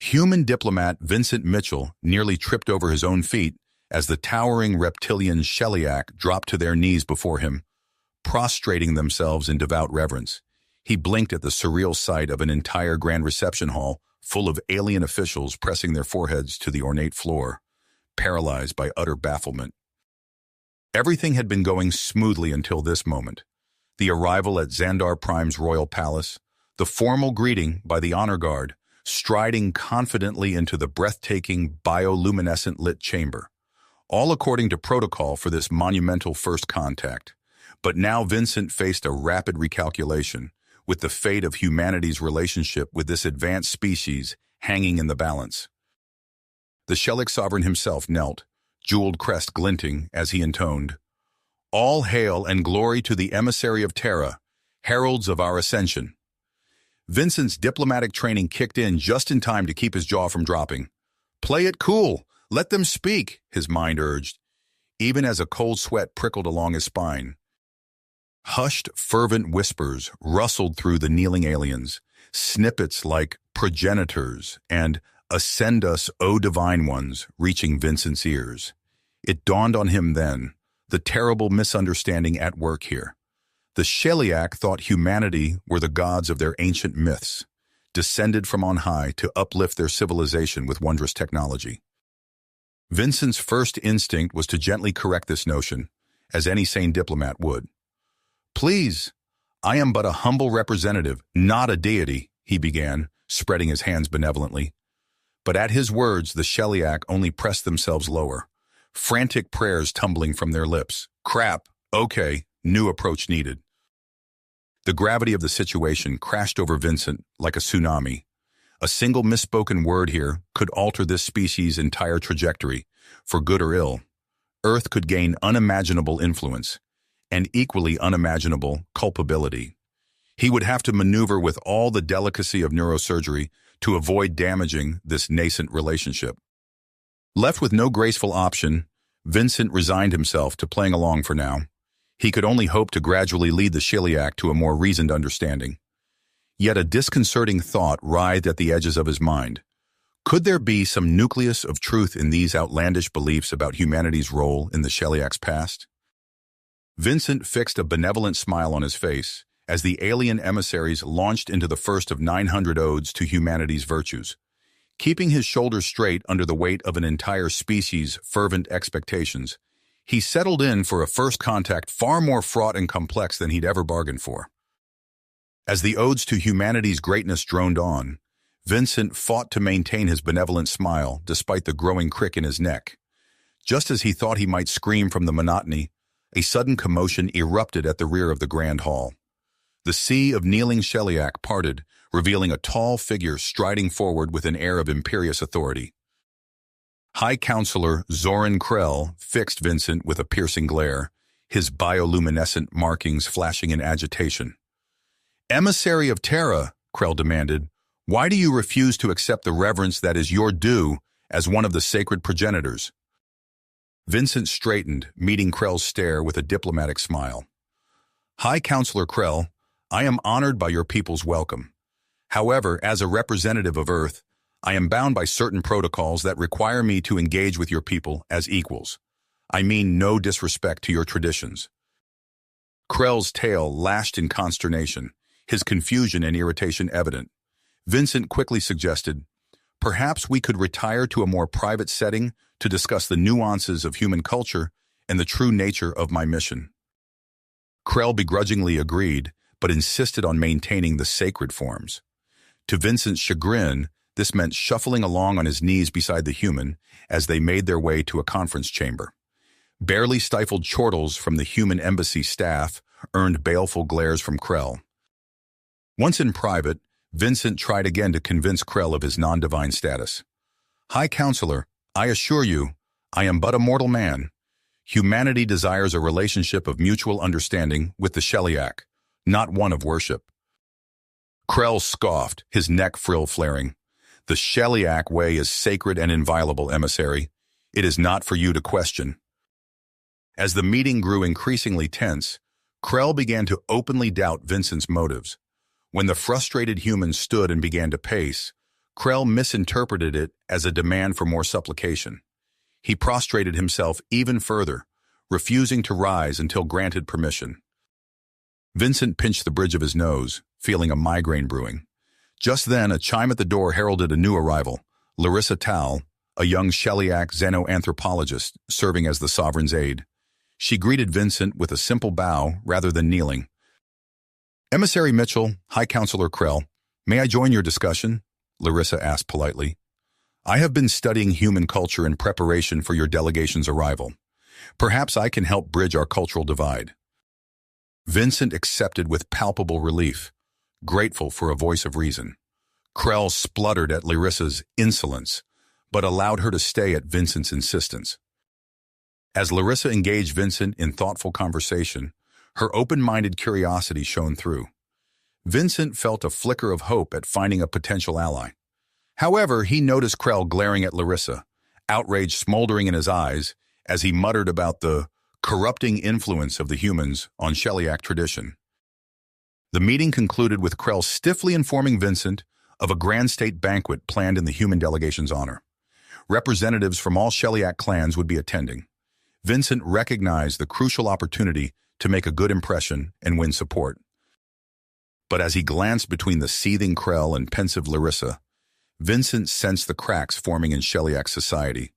Human diplomat Vincent Mitchell nearly tripped over his own feet as the towering reptilian Sheliak dropped to their knees before him, prostrating themselves in devout reverence. He blinked at the surreal sight of an entire grand reception hall full of alien officials pressing their foreheads to the ornate floor, paralyzed by utter bafflement. Everything had been going smoothly until this moment. The arrival at Xandar Prime's royal palace, the formal greeting by the honor guard, striding confidently into the breathtaking bioluminescent lit chamber, all according to protocol for this monumental first contact. But now Vincent faced a rapid recalculation, with the fate of humanity's relationship with this advanced species hanging in the balance. The Shelik sovereign himself knelt, jeweled crest glinting as he intoned, "All hail and glory to the emissary of Terra, heralds of our ascension." Vincent's diplomatic training kicked in just in time to keep his jaw from dropping. "Play it cool, let them speak," his mind urged, even as a cold sweat prickled along his spine. Hushed, fervent whispers rustled through the kneeling aliens, snippets like "progenitors" and "ascend us, O divine ones," reaching Vincent's ears. It dawned on him then, the terrible misunderstanding at work here. The Sheliak thought humanity were the gods of their ancient myths, descended from on high to uplift their civilization with wondrous technology. Vincent's first instinct was to gently correct this notion, as any sane diplomat would. "Please, I am but a humble representative, not a deity," he began, spreading his hands benevolently. But at his words, the Sheliak only pressed themselves lower, frantic prayers tumbling from their lips. "Crap, okay, new approach needed." The gravity of the situation crashed over Vincent like a tsunami. A single misspoken word here could alter this species' entire trajectory, for good or ill. Earth could gain unimaginable influence, and equally unimaginable culpability. He would have to maneuver with all the delicacy of neurosurgery to avoid damaging this nascent relationship. Left with no graceful option, Vincent resigned himself to playing along for now. He could only hope to gradually lead the Sheliak to a more reasoned understanding. Yet a disconcerting thought writhed at the edges of his mind. Could there be some nucleus of truth in these outlandish beliefs about humanity's role in the Sheliak's past? Vincent fixed a benevolent smile on his face as the alien emissaries launched into the first of 900 odes to humanity's virtues. Keeping his shoulders straight under the weight of an entire species' fervent expectations, he settled in for a first contact far more fraught and complex than he'd ever bargained for. As the odes to humanity's greatness droned on, Vincent fought to maintain his benevolent smile despite the growing crick in his neck. Just as he thought he might scream from the monotony, a sudden commotion erupted at the rear of the grand hall. The sea of kneeling Sheliak parted, revealing a tall figure striding forward with an air of imperious authority. High Counselor Zoran Krell fixed Vincent with a piercing glare, his bioluminescent markings flashing in agitation. "Emissary of Terra," Krell demanded, "why do you refuse to accept the reverence that is your due as one of the sacred progenitors?" Vincent straightened, meeting Krell's stare with a diplomatic smile. "High Counselor Krell, I am honored by your people's welcome. However, as a representative of Earth, I am bound by certain protocols that require me to engage with your people as equals. I mean no disrespect to your traditions." Krell's tail lashed in consternation, his confusion and irritation evident. Vincent quickly suggested, "Perhaps we could retire to a more private setting to discuss the nuances of human culture and the true nature of my mission." Krell begrudgingly agreed, but insisted on maintaining the sacred forms. To Vincent's chagrin, this meant shuffling along on his knees beside the human as they made their way to a conference chamber. Barely stifled chortles from the human embassy staff earned baleful glares from Krell. Once in private, Vincent tried again to convince Krell of his non-divine status. "High Counselor, I assure you, I am but a mortal man. Humanity desires a relationship of mutual understanding with the Sheliak, not one of worship." Krell scoffed, his neck frill flaring. "The Sheliak way is sacred and inviolable, emissary. It is not for you to question." As the meeting grew increasingly tense, Krell began to openly doubt Vincent's motives. When the frustrated human stood and began to pace, Krell misinterpreted it as a demand for more supplication. He prostrated himself even further, refusing to rise until granted permission. Vincent pinched the bridge of his nose, feeling a migraine brewing. Just then, a chime at the door heralded a new arrival, Larissa Tal, a young Shellyak xenoanthropologist serving as the sovereign's aide. She greeted Vincent with a simple bow rather than kneeling. "Emissary Mitchell, High Counselor Krell, may I join your discussion?" Larissa asked politely. "I have been studying human culture in preparation for your delegation's arrival. Perhaps I can help bridge our cultural divide." Vincent accepted with palpable relief, grateful for a voice of reason. Krell spluttered at Larissa's insolence, but allowed her to stay at Vincent's insistence. As Larissa engaged Vincent in thoughtful conversation, her open-minded curiosity shone through. Vincent felt a flicker of hope at finding a potential ally. However, he noticed Krell glaring at Larissa, outrage smoldering in his eyes as he muttered about the corrupting influence of the humans on Shellyak tradition. The meeting concluded with Krell stiffly informing Vincent of a grand state banquet planned in the human delegation's honor. Representatives from all Shellyak clans would be attending. Vincent recognized the crucial opportunity to make a good impression and win support. But as he glanced between the seething Krell and pensive Larissa, Vincent sensed the cracks forming in Shellyak society.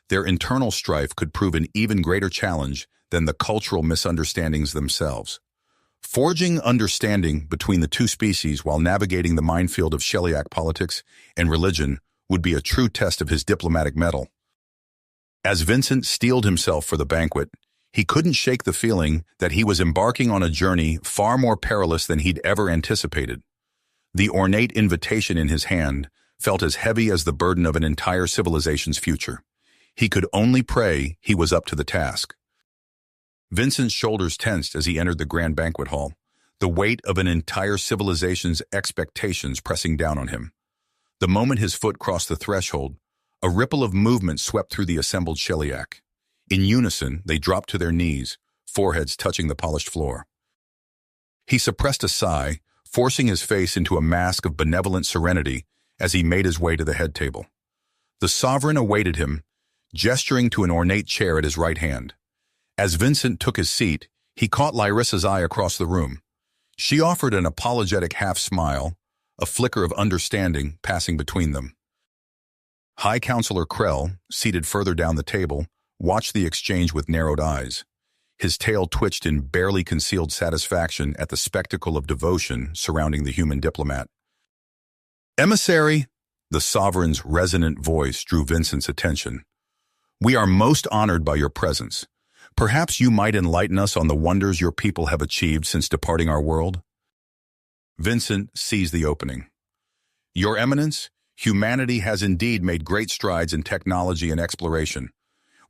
Their internal strife could prove an even greater challenge than the cultural misunderstandings themselves. Forging understanding between the two species while navigating the minefield of Shellyak politics and religion would be a true test of his diplomatic mettle. As Vincent steeled himself for the banquet, he couldn't shake the feeling that he was embarking on a journey far more perilous than he'd ever anticipated. The ornate invitation in his hand felt as heavy as the burden of an entire civilization's future. He could only pray he was up to the task. Vincent's shoulders tensed as he entered the grand banquet hall, the weight of an entire civilization's expectations pressing down on him. The moment his foot crossed the threshold, a ripple of movement swept through the assembled Shellyak. In unison, they dropped to their knees, foreheads touching the polished floor. He suppressed a sigh, forcing his face into a mask of benevolent serenity as he made his way to the head table. The sovereign awaited him, gesturing to an ornate chair at his right hand. As Vincent took his seat, he caught Larissa's eye across the room. She offered an apologetic half-smile, a flicker of understanding passing between them. High Counselor Krell, seated further down the table, watched the exchange with narrowed eyes. His tail twitched in barely concealed satisfaction at the spectacle of devotion surrounding the human diplomat. "Emissary," the sovereign's resonant voice drew Vincent's attention. "We are most honored by your presence. Perhaps you might enlighten us on the wonders your people have achieved since departing our world?" Vincent seized the opening. "Your Eminence, humanity has indeed made great strides in technology and exploration.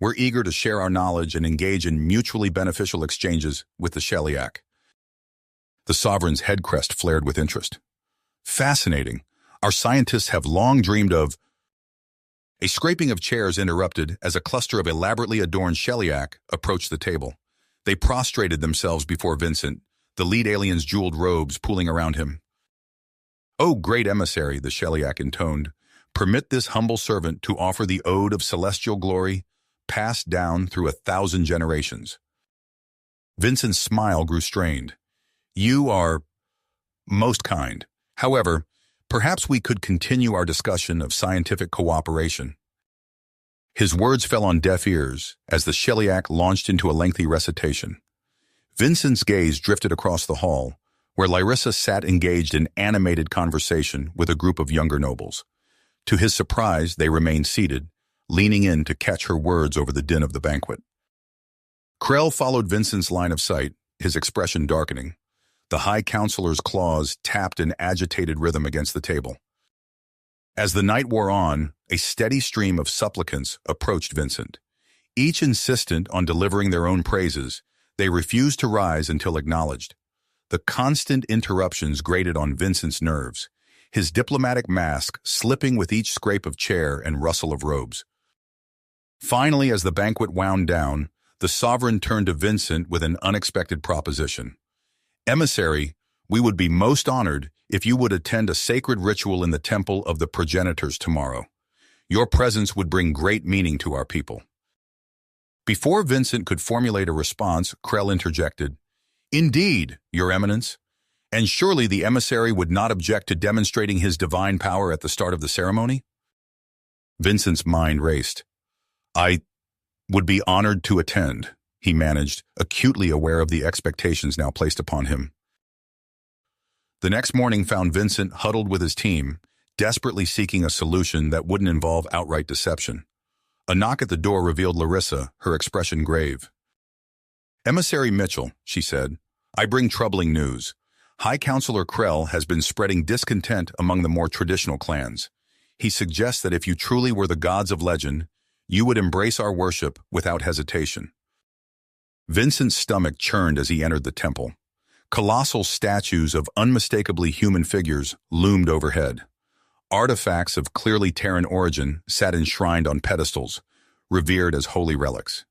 We're eager to share our knowledge and engage in mutually beneficial exchanges with the Shellyak." The sovereign's head crest flared with interest. "Fascinating. Our scientists have long dreamed of—" A scraping of chairs interrupted as a cluster of elaborately adorned Shellyak approached the table. They prostrated themselves before Vincent, the lead alien's jeweled robes pooling around him. "O great emissary," the Shellyak intoned, "permit this humble servant to offer the ode of celestial glory, passed down through 1,000 generations." Vincent's smile grew strained. "You are most kind. However, perhaps we could continue our discussion of scientific cooperation." His words fell on deaf ears as the Shellyak launched into a lengthy recitation. Vincent's gaze drifted across the hall, where Larissa sat engaged in animated conversation with a group of younger nobles. To his surprise, they remained seated, leaning in to catch her words over the din of the banquet. Krell followed Vincent's line of sight, his expression darkening. The High Counselor's claws tapped in agitated rhythm against the table. As the night wore on, a steady stream of supplicants approached Vincent. Each insistent on delivering their own praises, they refused to rise until acknowledged. The constant interruptions grated on Vincent's nerves, his diplomatic mask slipping with each scrape of chair and rustle of robes. Finally, as the banquet wound down, the sovereign turned to Vincent with an unexpected proposition. "Emissary, We would be most honored if you would attend a sacred ritual in the temple of the progenitors tomorrow. Your presence would bring great meaning to our people." Before Vincent could formulate a response, Krell interjected, "Indeed, Your Eminence. And surely the emissary would not object to demonstrating his divine power at the start of the ceremony?" Vincent's mind raced. "I would be honored to attend," he managed, acutely aware of the expectations now placed upon him. The next morning found Vincent huddled with his team, desperately seeking a solution that wouldn't involve outright deception. A knock at the door revealed Larissa, her expression grave. "Emissary Mitchell," she said, "I bring troubling news. High Counselor Krell has been spreading discontent among the more traditional clans. He suggests that if you truly were the gods of legend, you would embrace our worship without hesitation." Vincent's stomach churned as he entered the temple. Colossal statues of unmistakably human figures loomed overhead. Artifacts of clearly Terran origin sat enshrined on pedestals, revered as holy relics.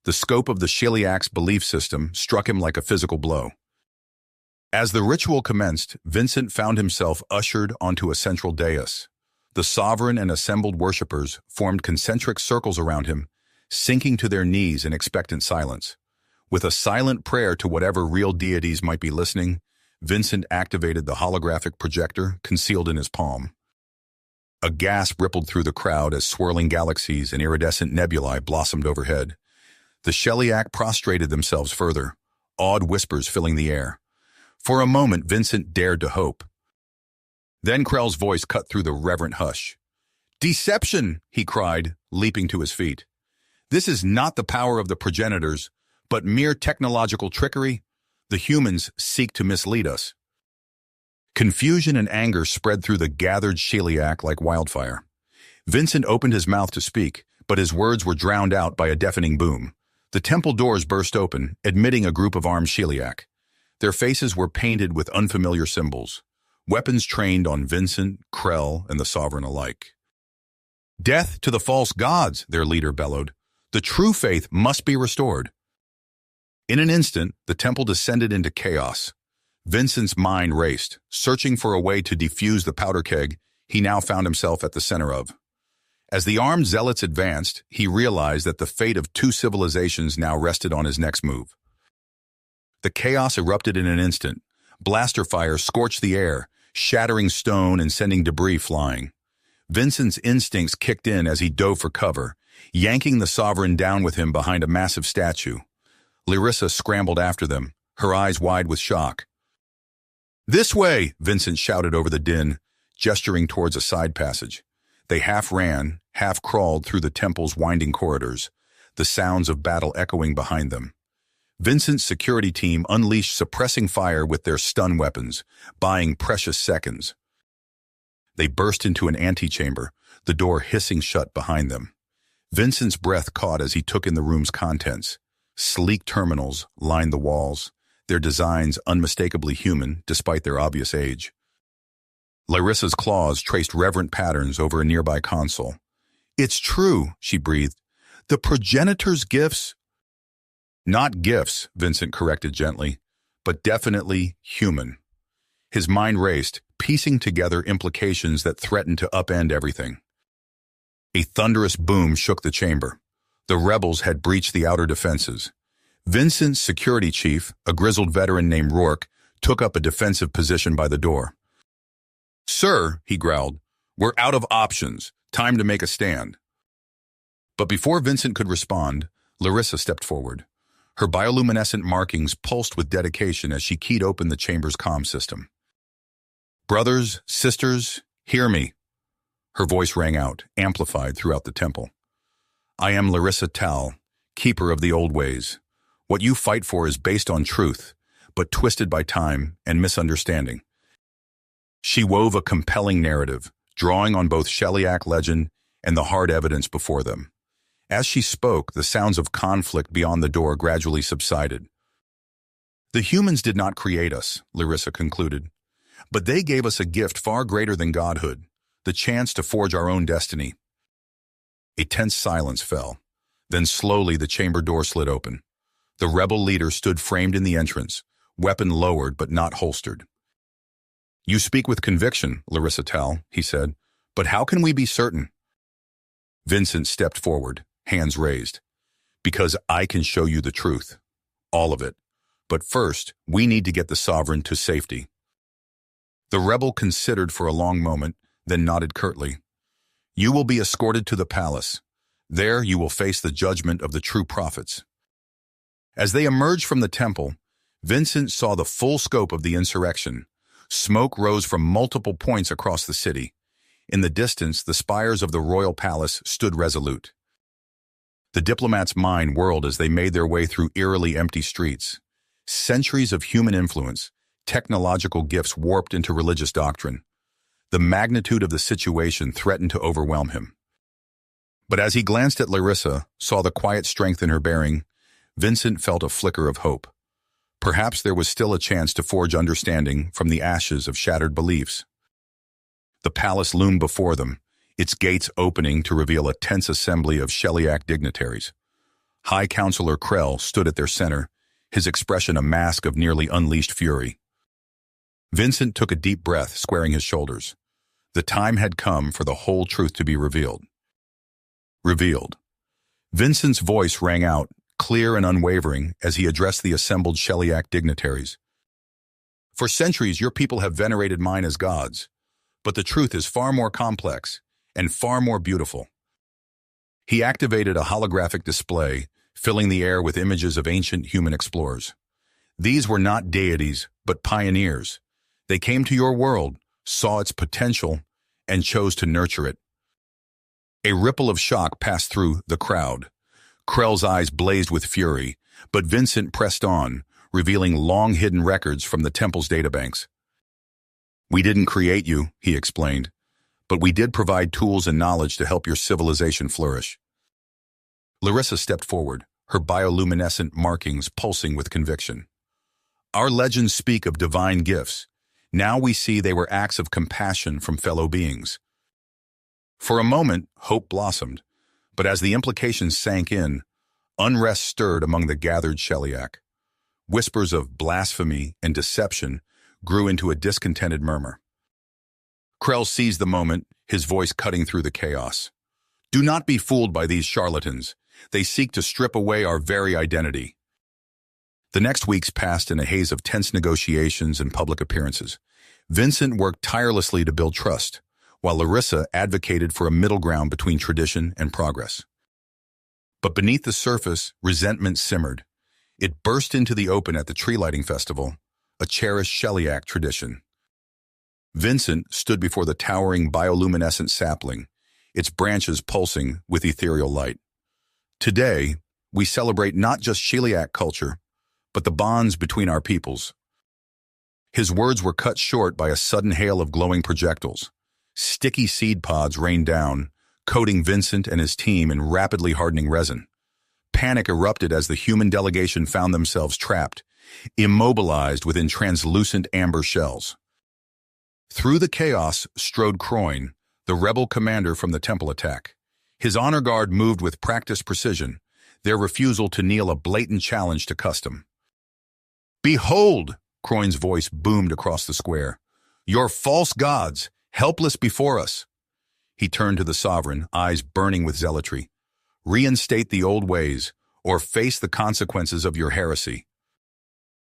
The scope of the Shiliak's belief system struck him like a physical blow. As the ritual commenced, Vincent found himself ushered onto a central dais. The sovereign and assembled worshippers formed concentric circles around him, sinking to their knees in expectant silence. With a silent prayer to whatever real deities might be listening, Vincent activated the holographic projector concealed in his palm. A gasp rippled through the crowd as swirling galaxies and iridescent nebulae blossomed overhead. The Sheliak prostrated themselves further, awed whispers filling the air. For a moment, Vincent dared to hope. Then Krell's voice cut through the reverent hush. "Deception!" he cried, leaping to his feet. "This is not the power of the progenitors, but mere technological trickery. The humans seek to mislead us." Confusion and anger spread through the gathered Sheliak like wildfire. Vincent opened his mouth to speak, but his words were drowned out by a deafening boom. The temple doors burst open, admitting a group of armed Sheliak. Their faces were painted with unfamiliar symbols, weapons trained on Vincent, Krell, and the Sovereign alike. "Death to the false gods," their leader bellowed. "The true faith must be restored." In an instant, the temple descended into chaos. Vincent's mind raced, searching for a way to defuse the powder keg he now found himself at the center of. As the armed zealots advanced, he realized that the fate of two civilizations now rested on his next move. The chaos erupted in an instant. Blaster fire scorched the air, shattering stone and sending debris flying. Vincent's instincts kicked in as he dove for cover, yanking the Sovereign down with him behind a massive statue. Larissa scrambled after them, her eyes wide with shock. "This way!" Vincent shouted over the din, gesturing towards a side passage. They half ran, half crawled through the temple's winding corridors, the sounds of battle echoing behind them. Vincent's security team unleashed suppressing fire with their stun weapons, buying precious seconds. They burst into an antechamber, the door hissing shut behind them. Vincent's breath caught as he took in the room's contents. Sleek terminals lined the walls, their designs unmistakably human despite their obvious age. Larissa's claws traced reverent patterns over a nearby console. "It's true," she breathed. "The progenitor's gifts—" "Not gifts," Vincent corrected gently, "but definitely human." His mind raced, piecing together implications that threatened to upend everything. A thunderous boom shook the chamber. The rebels had breached the outer defenses. Vincent's security chief, a grizzled veteran named Rourke, took up a defensive position by the door. "Sir," he growled, "we're out of options. Time to make a stand." But before Vincent could respond, Larissa stepped forward. Her bioluminescent markings pulsed with dedication as she keyed open the chamber's comm system. "Brothers, sisters, hear me." Her voice rang out, amplified throughout the temple. "I am Larissa Tal, keeper of the old ways. What you fight for is based on truth, but twisted by time and misunderstanding." She wove a compelling narrative, drawing on both Sheliak legend and the hard evidence before them. As she spoke, the sounds of conflict beyond the door gradually subsided. "The humans did not create us," Larissa concluded, "but they gave us a gift far greater than godhood, the chance to forge our own destiny." A tense silence fell. Then slowly the chamber door slid open. The rebel leader stood framed in the entrance, weapon lowered but not holstered. You speak with conviction, Larissa Tal, he said, but how can we be certain? Vincent stepped forward, hands raised. Because I can show you the truth. All of it. But first, we need to get the sovereign to safety. The rebel considered for a long moment, then nodded curtly. You will be escorted to the palace. There you will face the judgment of the true prophets. As they emerged from the temple, Vincent saw the full scope of the insurrection. Smoke rose from multiple points across the city. In the distance, the spires of the royal palace stood resolute. The diplomats' mind whirled as they made their way through eerily empty streets. Centuries of human influence, technological gifts warped into religious doctrine. The magnitude of the situation threatened to overwhelm him. But as he glanced at Larissa, saw the quiet strength in her bearing, Vincent felt a flicker of hope. Perhaps there was still a chance to forge understanding from the ashes of shattered beliefs. The palace loomed before them, its gates opening to reveal a tense assembly of Sheliak dignitaries. High Counselor Krell stood at their center, his expression a mask of nearly unleashed fury. Vincent took a deep breath, squaring his shoulders. The time had come for the whole truth to be revealed. Revealed. Vincent's voice rang out, clear and unwavering, as he addressed the assembled Sheliak dignitaries. For centuries, your people have venerated mine as gods, but the truth is far more complex and far more beautiful. He activated a holographic display, filling the air with images of ancient human explorers. These were not deities, but pioneers. They came to your world, saw its potential, and chose to nurture it. A ripple of shock passed through the crowd. Krell's eyes blazed with fury, but Vincent pressed on, revealing long-hidden records from the temple's databanks. We didn't create you, he explained, but we did provide tools and knowledge to help your civilization flourish. Larissa stepped forward, her bioluminescent markings pulsing with conviction. Our legends speak of divine gifts. Now we see they were acts of compassion from fellow beings. For a moment, hope blossomed, but as the implications sank in, unrest stirred among the gathered Sheliak. Whispers of blasphemy and deception grew into a discontented murmur. Krell seized the moment, his voice cutting through the chaos. Do not be fooled by these charlatans. They seek to strip away our very identity. The next weeks passed in a haze of tense negotiations and public appearances. Vincent worked tirelessly to build trust, while Larissa advocated for a middle ground between tradition and progress. But beneath the surface, resentment simmered. It burst into the open at the tree lighting festival, a cherished Sheliak tradition. Vincent stood before the towering bioluminescent sapling, its branches pulsing with ethereal light. Today, we celebrate not just Sheliak culture, but the bonds between our peoples. His words were cut short by a sudden hail of glowing projectiles. Sticky seed pods rained down, coating Vincent and his team in rapidly hardening resin. Panic erupted as the human delegation found themselves trapped, immobilized within translucent amber shells. Through the chaos strode Croyne, the rebel commander from the temple attack. His honor guard moved with practiced precision, their refusal to kneel a blatant challenge to custom. Behold, Croyne's voice boomed across the square. Your false gods, helpless before us. He turned to the sovereign, eyes burning with zealotry. Reinstate the old ways, or face the consequences of your heresy.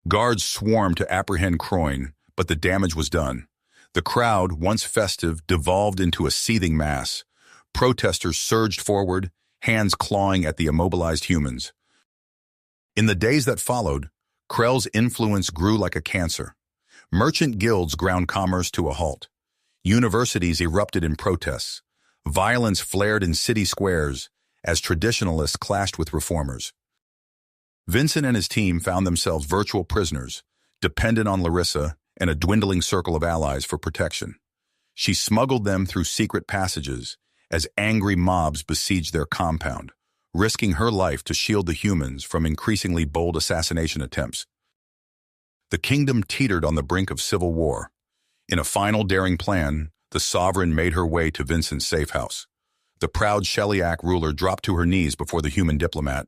Guards swarmed to apprehend Croyne, but the damage was done. The crowd, once festive, devolved into a seething mass. Protesters surged forward, hands clawing at the immobilized humans. In the days that followed, Krell's influence grew like a cancer. Merchant guilds ground commerce to a halt. Universities erupted in protests. Violence flared in city squares as traditionalists clashed with reformers. Vincent and his team found themselves virtual prisoners, dependent on Larissa and a dwindling circle of allies for protection. She smuggled them through secret passages as angry mobs besieged their compound, risking her life to shield the humans from increasingly bold assassination attempts. The kingdom teetered on the brink of civil war. In a final daring plan, the sovereign made her way to Vincent's safe house. The proud Sheliak ruler dropped to her knees before the human diplomat.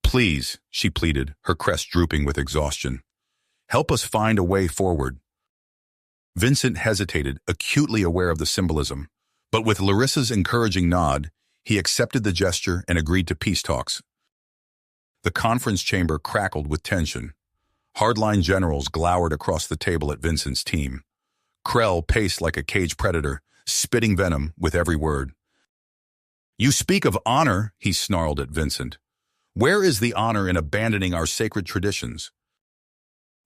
Please, she pleaded, her crest drooping with exhaustion. Help us find a way forward. Vincent hesitated, acutely aware of the symbolism, but with Larissa's encouraging nod, he accepted the gesture and agreed to peace talks. The conference chamber crackled with tension. Hardline generals glowered across the table at Vincent's team. Krell paced like a caged predator, spitting venom with every word. "You speak of honor," he snarled at Vincent. "Where is the honor in abandoning our sacred traditions?"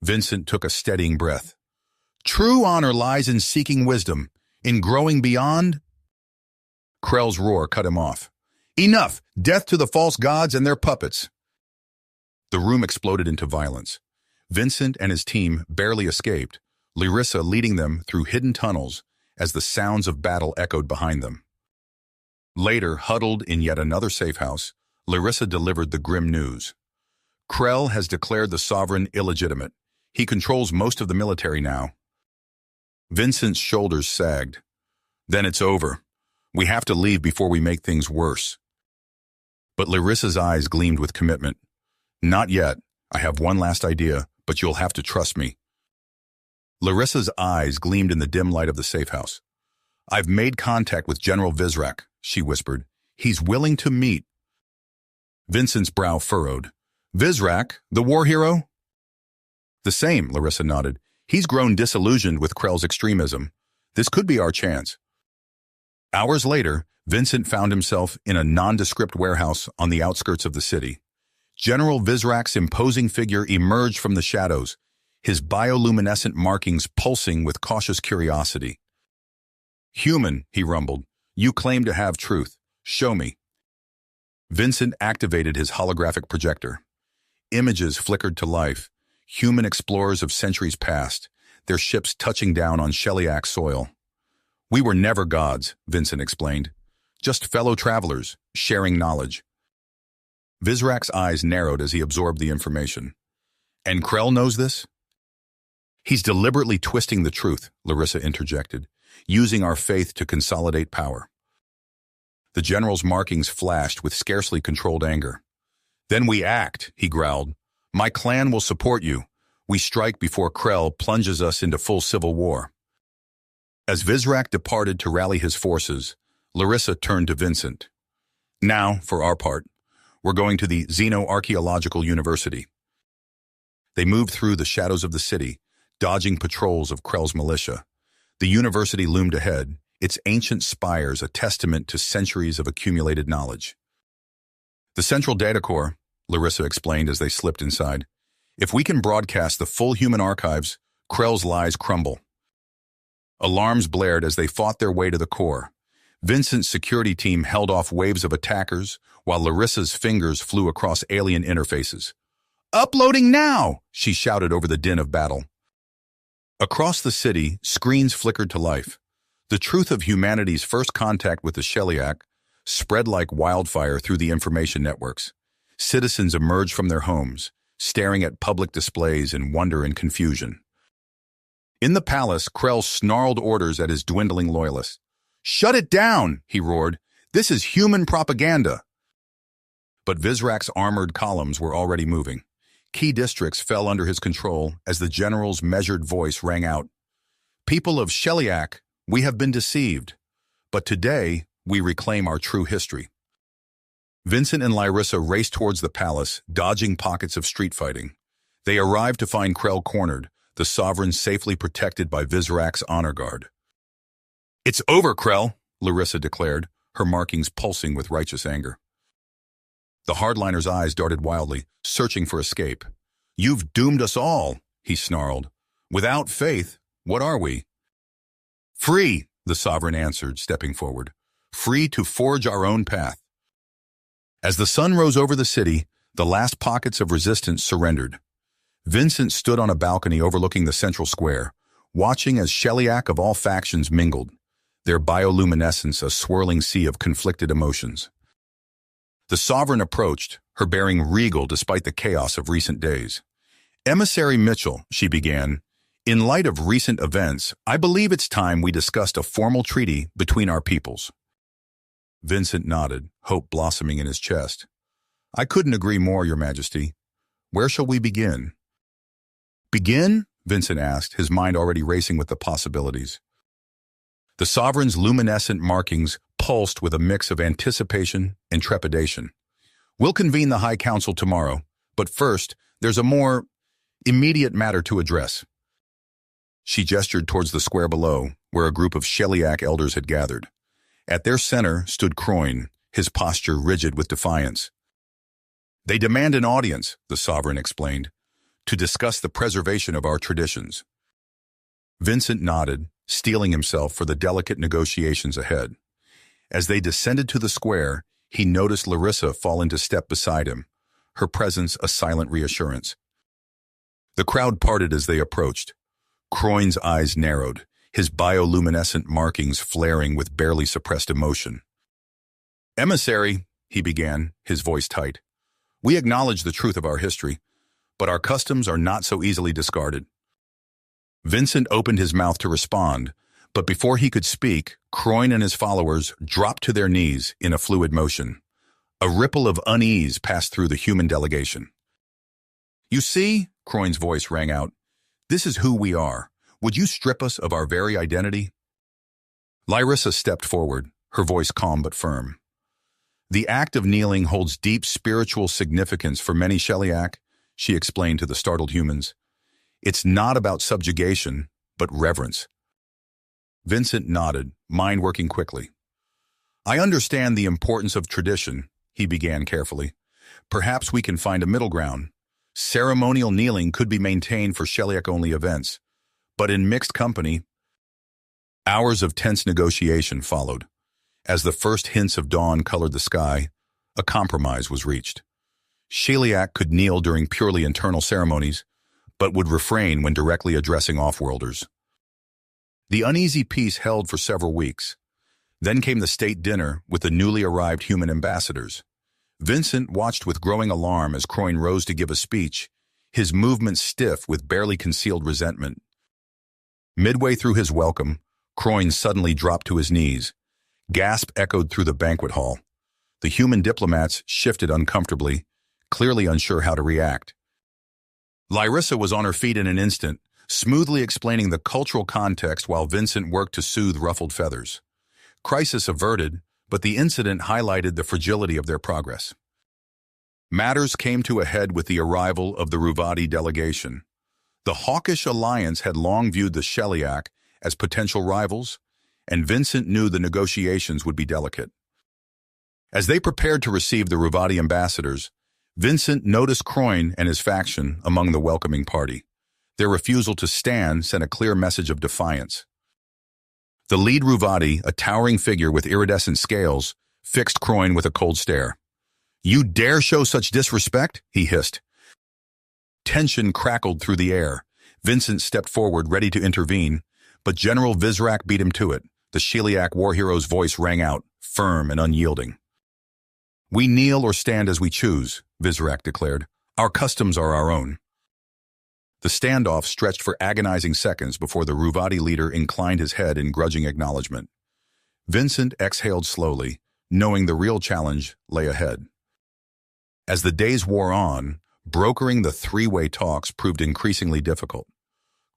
Vincent took a steadying breath. "True honor lies in seeking wisdom, in growing beyond—" Krell's roar cut him off. "Enough! Death to the false gods and their puppets!" The room exploded into violence. Vincent and his team barely escaped, Larissa leading them through hidden tunnels as the sounds of battle echoed behind them. Later, huddled in yet another safe house, Larissa delivered the grim news. Krell has declared the sovereign illegitimate. He controls most of the military now. Vincent's shoulders sagged. "Then it's over. We have to leave before we make things worse." But Larissa's eyes gleamed with commitment. "Not yet. I have one last idea, but you'll have to trust me." Larissa's eyes gleamed in the dim light of the safe house. "I've made contact with General Vizrak," she whispered. "He's willing to meet." Vincent's brow furrowed. "Vizrak, the war hero?" "The same," Larissa nodded. "He's grown disillusioned with Krell's extremism. This could be our chance." Hours later, Vincent found himself in a nondescript warehouse on the outskirts of the city. General Vizrak's imposing figure emerged from the shadows, his bioluminescent markings pulsing with cautious curiosity. "Human," he rumbled, "you claim to have truth. Show me." Vincent activated his holographic projector. Images flickered to life, human explorers of centuries past, their ships touching down on Sheliak soil. "We were never gods," Vincent explained. "Just fellow travelers, sharing knowledge." Vizrak's eyes narrowed as he absorbed the information. "And Krell knows this?" "He's deliberately twisting the truth," Larissa interjected, "using our faith to consolidate power." The general's markings flashed with scarcely controlled anger. "Then we act," he growled. "My clan will support you. We strike before Krell plunges us into full civil war." As Vizrak departed to rally his forces, Larissa turned to Vincent. "Now, for our part, we're going to the Xeno-Archaeological University." They moved through the shadows of the city, dodging patrols of Krell's militia. The university loomed ahead, its ancient spires a testament to centuries of accumulated knowledge. "The central data core," Larissa explained as they slipped inside. "If we can broadcast the full human archives, Krell's lies crumble." Alarms blared as they fought their way to the core. Vincent's security team held off waves of attackers, while Larissa's fingers flew across alien interfaces. "Uploading now!" she shouted over the din of battle. Across the city, screens flickered to life. The truth of humanity's first contact with the Sheliak spread like wildfire through the information networks. Citizens emerged from their homes, staring at public displays in wonder and confusion. In the palace, Krell snarled orders at his dwindling loyalists. "Shut it down!" he roared. "This is human propaganda!" But Vizrak's armored columns were already moving. Key districts fell under his control as the general's measured voice rang out. "People of Sheliak, we have been deceived, but today we reclaim our true history." Vincent and Larissa raced towards the palace, dodging pockets of street fighting. They arrived to find Krell cornered, the sovereign safely protected by Vizrak's honor guard. "It's over, Krell," Larissa declared, her markings pulsing with righteous anger. The hardliner's eyes darted wildly, searching for escape. "You've doomed us all," he snarled. "Without faith, what are we?" "Free," the sovereign answered, stepping forward. "Free to forge our own path." As the sun rose over the city, the last pockets of resistance surrendered. Vincent stood on a balcony overlooking the central square, watching as Sheliak of all factions mingled, their bioluminescence a swirling sea of conflicted emotions. The sovereign approached, her bearing regal despite the chaos of recent days. "Emissary Mitchell," she began, "in light of recent events, I believe it's time we discussed a formal treaty between our peoples." Vincent nodded, hope blossoming in his chest. "I couldn't agree more, Your Majesty. Where shall we begin?" "Begin?" Vincent asked, his mind already racing with the possibilities. The sovereign's luminescent markings pulsed with a mix of anticipation and trepidation. We'll convene the High Council tomorrow, but first, there's a more immediate matter to address. She gestured towards the square below, where a group of Sheliak elders had gathered. At their center stood Croyne, his posture rigid with defiance. They demand an audience, the sovereign explained, to discuss the preservation of our traditions. Vincent nodded, steeling himself for the delicate negotiations ahead. As they descended to the square, he noticed Larissa fall into step beside him, her presence a silent reassurance. The crowd parted as they approached. Croyne's eyes narrowed, his bioluminescent markings flaring with barely suppressed emotion. "Emissary," he began, his voice tight. "We acknowledge the truth of our history, but our customs are not so easily discarded." Vincent opened his mouth to respond, but before he could speak, Croyne and his followers dropped to their knees in a fluid motion. A ripple of unease passed through the human delegation. "You see," Croyne's voice rang out, "this is who we are. Would you strip us of our very identity?" Larissa stepped forward, her voice calm but firm. "The act of kneeling holds deep spiritual significance for many Sheliak," she explained to the startled humans. "It's not about subjugation, but reverence." Vincent nodded, mind working quickly. "I understand the importance of tradition," he began carefully. "Perhaps we can find a middle ground. Ceremonial kneeling could be maintained for Sheliak-only events, but in mixed company." Hours of tense negotiation followed. As the first hints of dawn colored the sky, a compromise was reached. Sheliak could kneel during purely internal ceremonies, but would refrain when directly addressing off-worlders. The uneasy peace held for several weeks. Then came the state dinner with the newly arrived human ambassadors. Vincent watched with growing alarm as Croyne rose to give a speech, his movements stiff with barely concealed resentment. Midway through his welcome, Croyne suddenly dropped to his knees. Gasp echoed through the banquet hall. The human diplomats shifted uncomfortably, clearly unsure how to react. Larissa was on her feet in an instant, smoothly explaining the cultural context while Vincent worked to soothe ruffled feathers. Crisis averted, but the incident highlighted the fragility of their progress. Matters came to a head with the arrival of the Ruvadi delegation. The hawkish alliance had long viewed the Sheliak as potential rivals, and Vincent knew the negotiations would be delicate. As they prepared to receive the Ruvadi ambassadors, Vincent noticed Croyne and his faction among the welcoming party. Their refusal to stand sent a clear message of defiance. The lead Ruvadi, a towering figure with iridescent scales, fixed Croyne with a cold stare. "You dare show such disrespect?" he hissed. Tension crackled through the air. Vincent stepped forward, ready to intervene, but General Vizrak beat him to it. The Sheliak war hero's voice rang out, firm and unyielding. "We kneel or stand as we choose," Vizrak declared. "Our customs are our own." The standoff stretched for agonizing seconds before the Ruvadi leader inclined his head in grudging acknowledgement. Vincent exhaled slowly, knowing the real challenge lay ahead. As the days wore on, brokering the three-way talks proved increasingly difficult.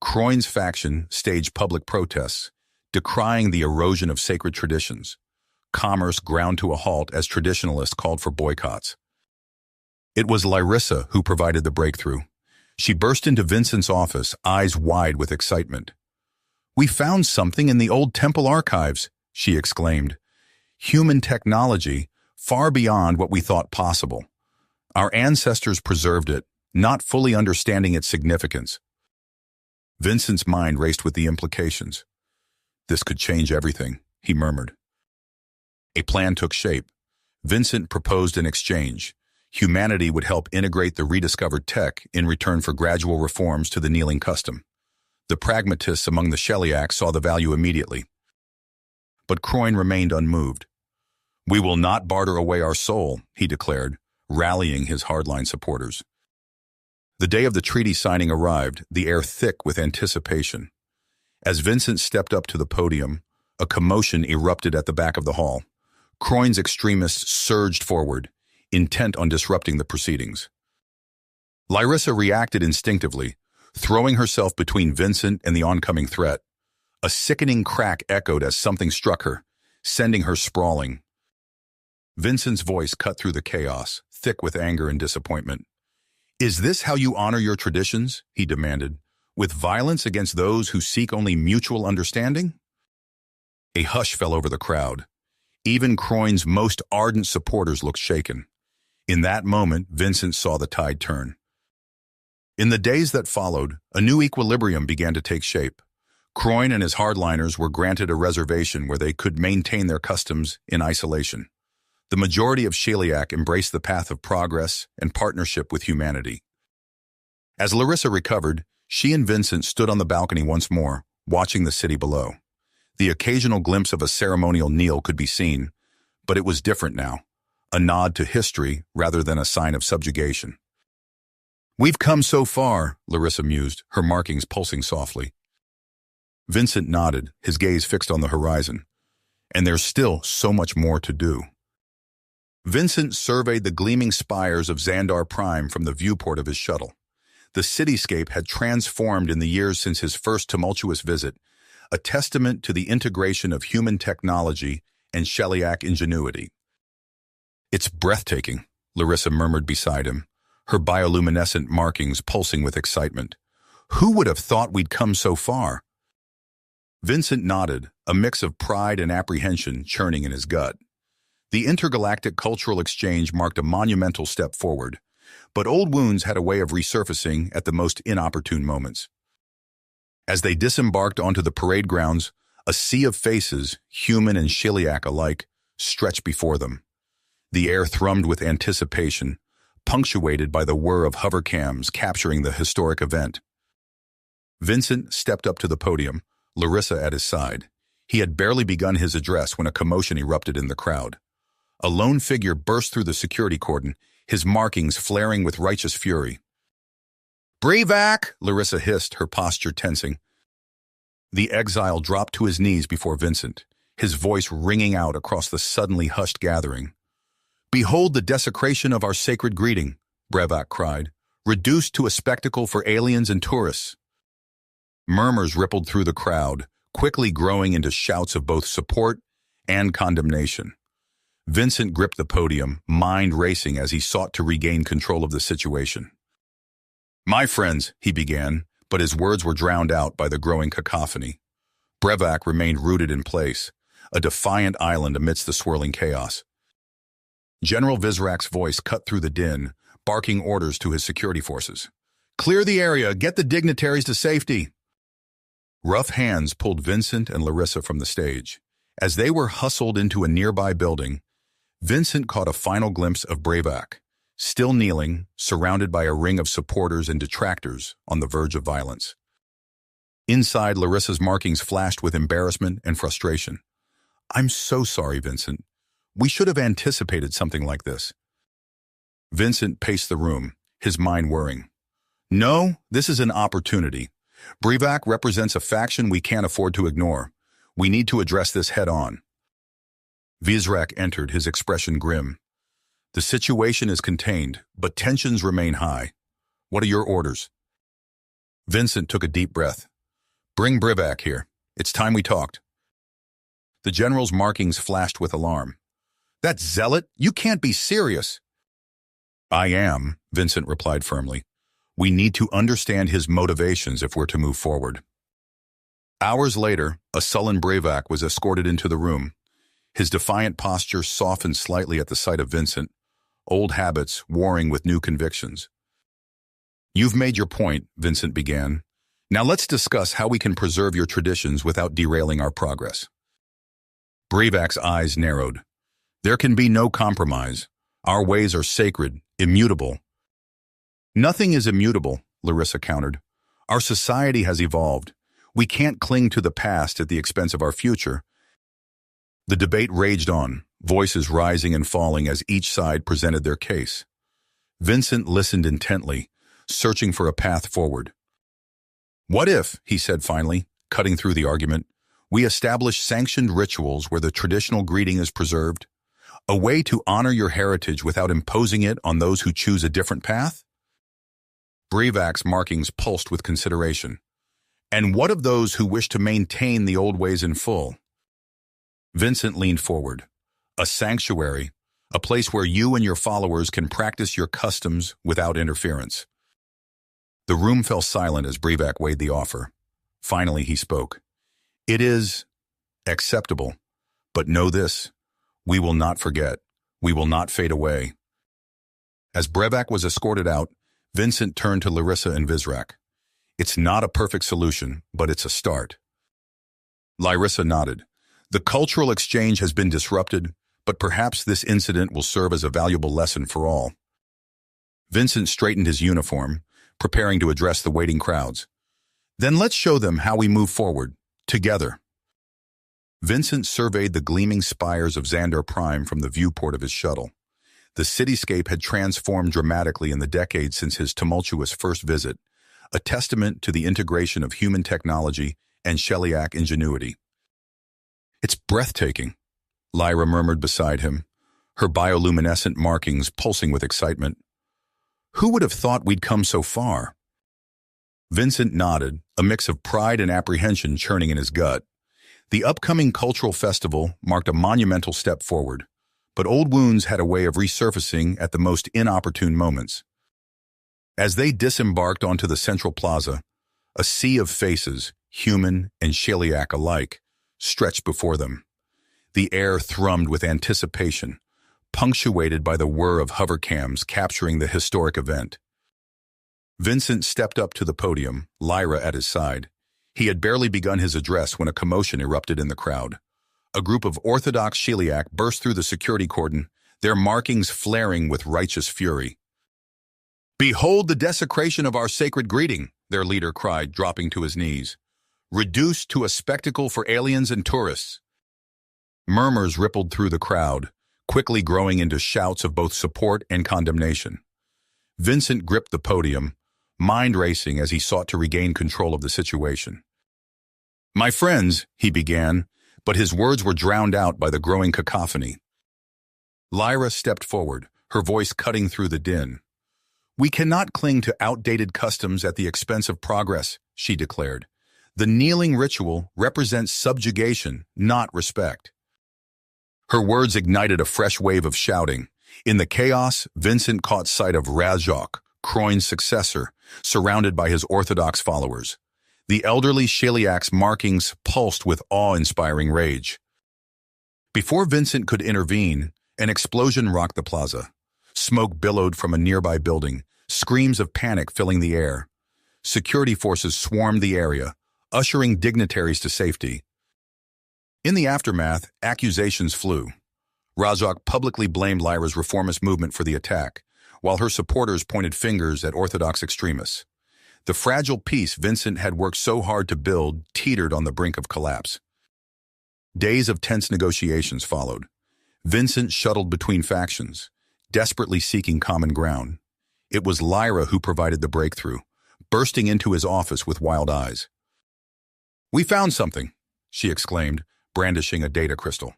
Croyne's faction staged public protests, decrying the erosion of sacred traditions. Commerce ground to a halt as traditionalists called for boycotts. It was Larissa who provided the breakthrough. She burst into Vincent's office, eyes wide with excitement. "We found something in the old temple archives," she exclaimed. "Human technology, far beyond what we thought possible. Our ancestors preserved it, not fully understanding its significance." Vincent's mind raced with the implications. "This could change everything," he murmured. A plan took shape. Vincent proposed an exchange. Humanity would help integrate the rediscovered tech in return for gradual reforms to the kneeling custom. The pragmatists among the Sheliak saw the value immediately. But Croyne remained unmoved. "We will not barter away our soul," he declared, rallying his hardline supporters. The day of the treaty signing arrived, the air thick with anticipation. As Vincent stepped up to the podium, a commotion erupted at the back of the hall. Croyne's extremists surged forward, intent on disrupting the proceedings. Larissa reacted instinctively, throwing herself between Vincent and the oncoming threat. A sickening crack echoed as something struck her, sending her sprawling. Vincent's voice cut through the chaos, thick with anger and disappointment. "Is this how you honor your traditions?" he demanded, "with violence against those who seek only mutual understanding?" A hush fell over the crowd. Even Croyne's most ardent supporters looked shaken. In that moment, Vincent saw the tide turn. In the days that followed, a new equilibrium began to take shape. Croyne and his hardliners were granted a reservation where they could maintain their customs in isolation. The majority of Sheliak embraced the path of progress and partnership with humanity. As Larissa recovered, she and Vincent stood on the balcony once more, watching the city below. The occasional glimpse of a ceremonial kneel could be seen, but it was different now, a nod to history rather than a sign of subjugation. "We've come so far," Larissa mused, her markings pulsing softly. Vincent nodded, his gaze fixed on the horizon. "And there's still so much more to do." Vincent surveyed the gleaming spires of Xandar Prime from the viewport of his shuttle. The cityscape had transformed in the years since his first tumultuous visit, a testament to the integration of human technology and Sheliak ingenuity. "It's breathtaking," Larissa murmured beside him, her bioluminescent markings pulsing with excitement. "Who would have thought we'd come so far?" Vincent nodded, a mix of pride and apprehension churning in his gut. The intergalactic cultural exchange marked a monumental step forward, but old wounds had a way of resurfacing at the most inopportune moments. As they disembarked onto the parade grounds, a sea of faces, human and Sheliak alike, stretched before them. The air thrummed with anticipation, punctuated by the whir of hovercams capturing the historic event. Vincent stepped up to the podium, Larissa at his side. He had barely begun his address when a commotion erupted in the crowd. A lone figure burst through the security cordon, his markings flaring with righteous fury. "Brevak!" Larissa hissed, her posture tensing. The exile dropped to his knees before Vincent, his voice ringing out across the suddenly hushed gathering. "Behold the desecration of our sacred greeting," Brevak cried, "reduced to a spectacle for aliens and tourists." Murmurs rippled through the crowd, quickly growing into shouts of both support and condemnation. Vincent gripped the podium, mind racing as he sought to regain control of the situation. "My friends," he began, but his words were drowned out by the growing cacophony. Brevak remained rooted in place, a defiant island amidst the swirling chaos. General Vizrak's voice cut through the din, barking orders to his security forces. "Clear the area, get the dignitaries to safety." Rough hands pulled Vincent and Larissa from the stage. As they were hustled into a nearby building, Vincent caught a final glimpse of Brevak, still kneeling, surrounded by a ring of supporters and detractors on the verge of violence. Inside, Larissa's markings flashed with embarrassment and frustration. "I'm so sorry, Vincent. We should have anticipated something like this." Vincent paced the room, his mind whirring. "No, this is an opportunity. Brevak represents a faction we can't afford to ignore. We need to address this head-on." Vizrak entered, his expression grim. "The situation is contained, but tensions remain high. What are your orders?" Vincent took a deep breath. "Bring Brevak here. It's time we talked." The general's markings flashed with alarm. "That zealot? You can't be serious." "I am," Vincent replied firmly. "We need to understand his motivations if we're to move forward." Hours later, a sullen Brevak was escorted into the room. His defiant posture softened slightly at the sight of Vincent, old habits warring with new convictions. "You've made your point," Vincent began. "Now let's discuss how we can preserve your traditions without derailing our progress." Brevak's eyes narrowed. "There can be no compromise. Our ways are sacred, immutable." "Nothing is immutable," Larissa countered. "Our society has evolved. We can't cling to the past at the expense of our future." The debate raged on, voices rising and falling as each side presented their case. Vincent listened intently, searching for a path forward. "What if," he said finally, cutting through the argument, "we establish sanctioned rituals where the traditional greeting is preserved? A way to honor your heritage without imposing it on those who choose a different path?" Brevac's markings pulsed with consideration. And what of those who wish to maintain the old ways in full? Vincent leaned forward. A sanctuary, a place where you and your followers can practice your customs without interference. The room fell silent as Brevac weighed the offer. Finally, he spoke. It is acceptable, but know this, we will not forget. We will not fade away. As Brevac was escorted out, Vincent turned to Larissa and Vizrak. It's not a perfect solution, but it's a start. Larissa nodded. The cultural exchange has been disrupted, but perhaps this incident will serve as a valuable lesson for all. Vincent straightened his uniform, preparing to address the waiting crowds. Then let's show them how we move forward, together. Vincent surveyed the gleaming spires of Xandar Prime from the viewport of his shuttle. The cityscape had transformed dramatically in the decades since his tumultuous first visit, a testament to the integration of human technology and Sheliak ingenuity. It's breathtaking, Lyra murmured beside him, her bioluminescent markings pulsing with excitement. Who would have thought we'd come so far? Vincent nodded, a mix of pride and apprehension churning in his gut. The upcoming cultural festival marked a monumental step forward, but old wounds had a way of resurfacing at the most inopportune moments. As they disembarked onto the central plaza, a sea of faces, human and Sheliak alike, stretched before them. The air thrummed with anticipation, punctuated by the whir of hovercams capturing the historic event. Vincent stepped up to the podium, Lyra at his side. He had barely begun his address when a commotion erupted in the crowd. A group of Orthodox Sheliak burst through the security cordon, their markings flaring with righteous fury. "Behold the desecration of our sacred greeting," their leader cried, dropping to his knees. "Reduced to a spectacle for aliens and tourists." Murmurs rippled through the crowd, quickly growing into shouts of both support and condemnation. Vincent gripped the podium, mind racing as he sought to regain control of the situation. "My friends," he began, but his words were drowned out by the growing cacophony. Lyra stepped forward, her voice cutting through the din. "We cannot cling to outdated customs at the expense of progress," she declared. "The kneeling ritual represents subjugation, not respect." Her words ignited a fresh wave of shouting. In the chaos, Vincent caught sight of Razok, Croyne's successor, surrounded by his Orthodox followers. The elderly Sheliak's markings pulsed with awe-inspiring rage. Before Vincent could intervene, an explosion rocked the plaza. Smoke billowed from a nearby building, screams of panic filling the air. Security forces swarmed the area, ushering dignitaries to safety. In the aftermath, accusations flew. Razok publicly blamed Lyra's reformist movement for the attack, while her supporters pointed fingers at Orthodox extremists. The fragile peace Vincent had worked so hard to build teetered on the brink of collapse. Days of tense negotiations followed. Vincent shuttled between factions, desperately seeking common ground. It was Lyra who provided the breakthrough, bursting into his office with wild eyes. "We found something," she exclaimed, brandishing a data crystal.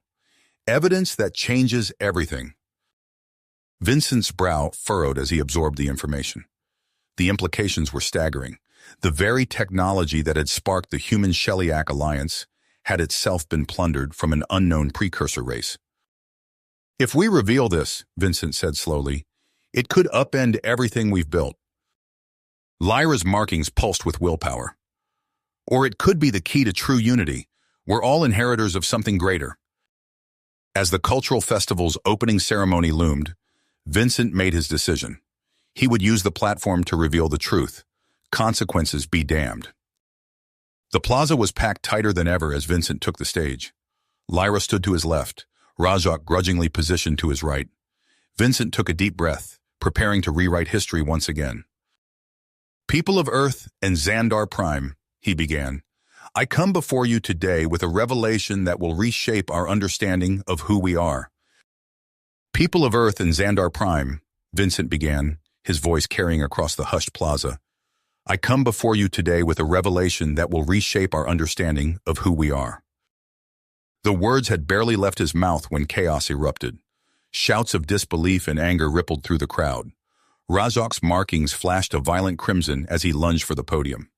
"Evidence that changes everything." Vincent's brow furrowed as he absorbed the information. The implications were staggering. The very technology that had sparked the human Sheliak alliance had itself been plundered from an unknown precursor race. "If we reveal this," Vincent said slowly, "it could upend everything we've built." Lyra's markings pulsed with willpower. "Or it could be the key to true unity. We're all inheritors of something greater." As the cultural festival's opening ceremony loomed, Vincent made his decision. He would use the platform to reveal the truth. Consequences be damned. The plaza was packed tighter than ever as Vincent took the stage. Lyra stood to his left, Razok grudgingly positioned to his right. Vincent took a deep breath, preparing to rewrite history once again. "People of Earth and Xandar Prime," he began, "I come before you today with a revelation that will reshape our understanding of who we are." "People of Earth and Xandar Prime," Vincent began, his voice carrying across the hushed plaza. "I come before you today with a revelation that will reshape our understanding of who we are." The words had barely left his mouth when chaos erupted. Shouts of disbelief and anger rippled through the crowd. Razok's markings flashed a violent crimson as he lunged for the podium.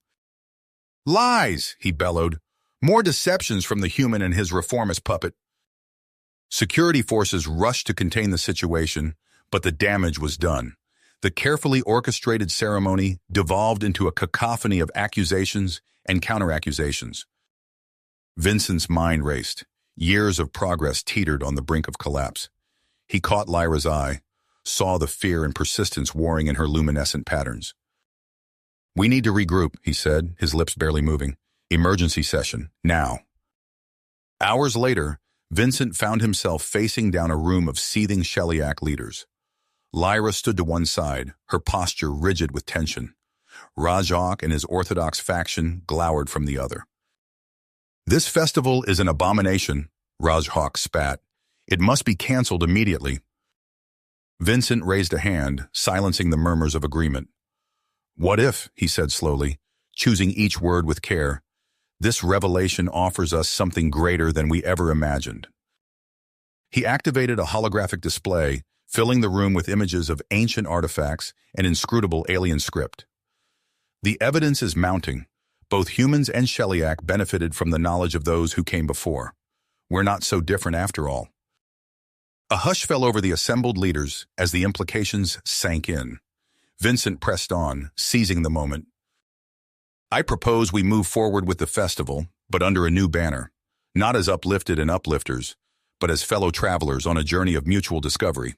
"Lies!" he bellowed. "More deceptions from the human and his reformist puppet." Security forces rushed to contain the situation, but the damage was done. The carefully orchestrated ceremony devolved into a cacophony of accusations and counter-accusations. Vincent's mind raced. Years of progress teetered on the brink of collapse. He caught Lyra's eye, saw the fear and persistence warring in her luminescent patterns. "We need to regroup," he said, his lips barely moving. "Emergency session, now." Hours later, Vincent found himself facing down a room of seething Sheliak leaders. Lyra stood to one side, her posture rigid with tension. Razok and his orthodox faction glowered from the other. "This festival is an abomination," Razok spat. "It must be cancelled immediately." Vincent raised a hand, silencing the murmurs of agreement. "What if," he said slowly, choosing each word with care, "this revelation offers us something greater than we ever imagined?" He activated a holographic display, filling the room with images of ancient artifacts and inscrutable alien script. "The evidence is mounting. Both humans and Sheliak benefited from the knowledge of those who came before. We're not so different after all." A hush fell over the assembled leaders as the implications sank in. Vincent pressed on, seizing the moment. "I propose we move forward with the festival, but under a new banner, not as uplifted and uplifters, but as fellow travelers on a journey of mutual discovery."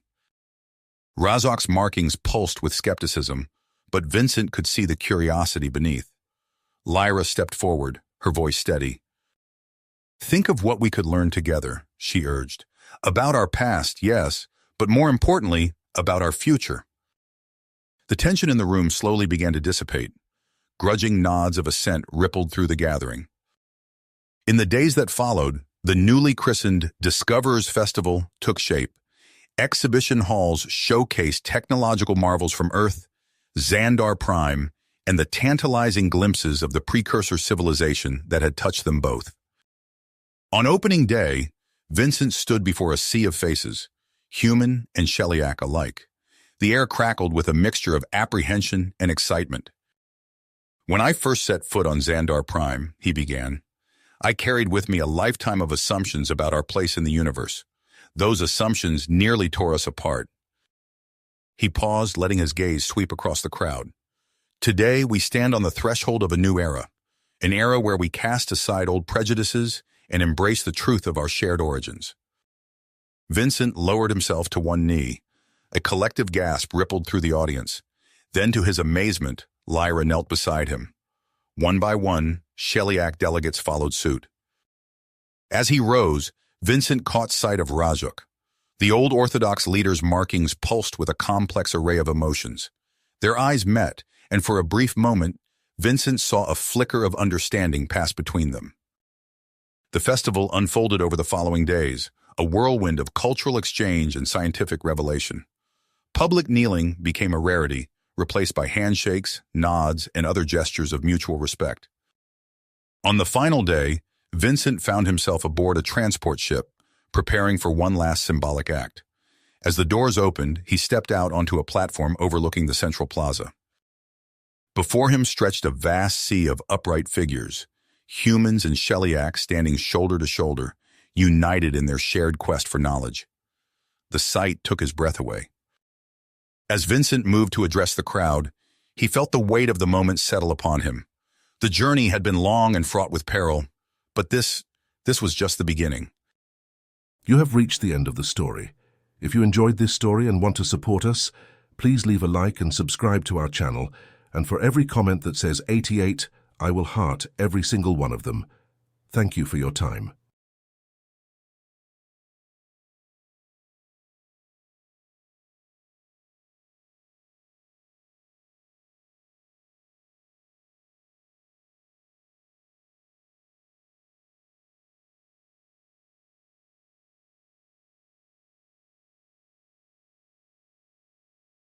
Razok's markings pulsed with skepticism, but Vincent could see the curiosity beneath. Lyra stepped forward, her voice steady. "Think of what we could learn together," she urged. "About our past, yes, but more importantly, about our future." The tension in the room slowly began to dissipate. Grudging nods of assent rippled through the gathering. In the days that followed, the newly christened Discoverers Festival took shape. Exhibition halls showcased technological marvels from Earth, Xandar Prime, and the tantalizing glimpses of the precursor civilization that had touched them both. On opening day, Vincent stood before a sea of faces, human and Sheliak alike. The air crackled with a mixture of apprehension and excitement. "When I first set foot on Xandar Prime," he began, "I carried with me a lifetime of assumptions about our place in the universe. Those assumptions nearly tore us apart." He paused, letting his gaze sweep across the crowd. "Today, we stand on the threshold of a new era, an era where we cast aside old prejudices and embrace the truth of our shared origins." Vincent lowered himself to one knee. A collective gasp rippled through the audience. Then, to his amazement, Lyra knelt beside him. One by one, Sheliak delegates followed suit. As he rose, Vincent caught sight of Razok. The old Orthodox leader's markings pulsed with a complex array of emotions. Their eyes met, and for a brief moment, Vincent saw a flicker of understanding pass between them. The festival unfolded over the following days, a whirlwind of cultural exchange and scientific revelation. Public kneeling became a rarity, replaced by handshakes, nods, and other gestures of mutual respect. On the final day, Vincent found himself aboard a transport ship, preparing for one last symbolic act. As the doors opened, he stepped out onto a platform overlooking the central plaza. Before him stretched a vast sea of upright figures, humans and Sheliak standing shoulder to shoulder, united in their shared quest for knowledge. The sight took his breath away. As Vincent moved to address the crowd, he felt the weight of the moment settle upon him. The journey had been long and fraught with peril, but this was just the beginning. You have reached the end of the story. If you enjoyed this story and want to support us, please leave a like and subscribe to our channel, and for every comment that says 88, I will heart every single one of them. Thank you for your time.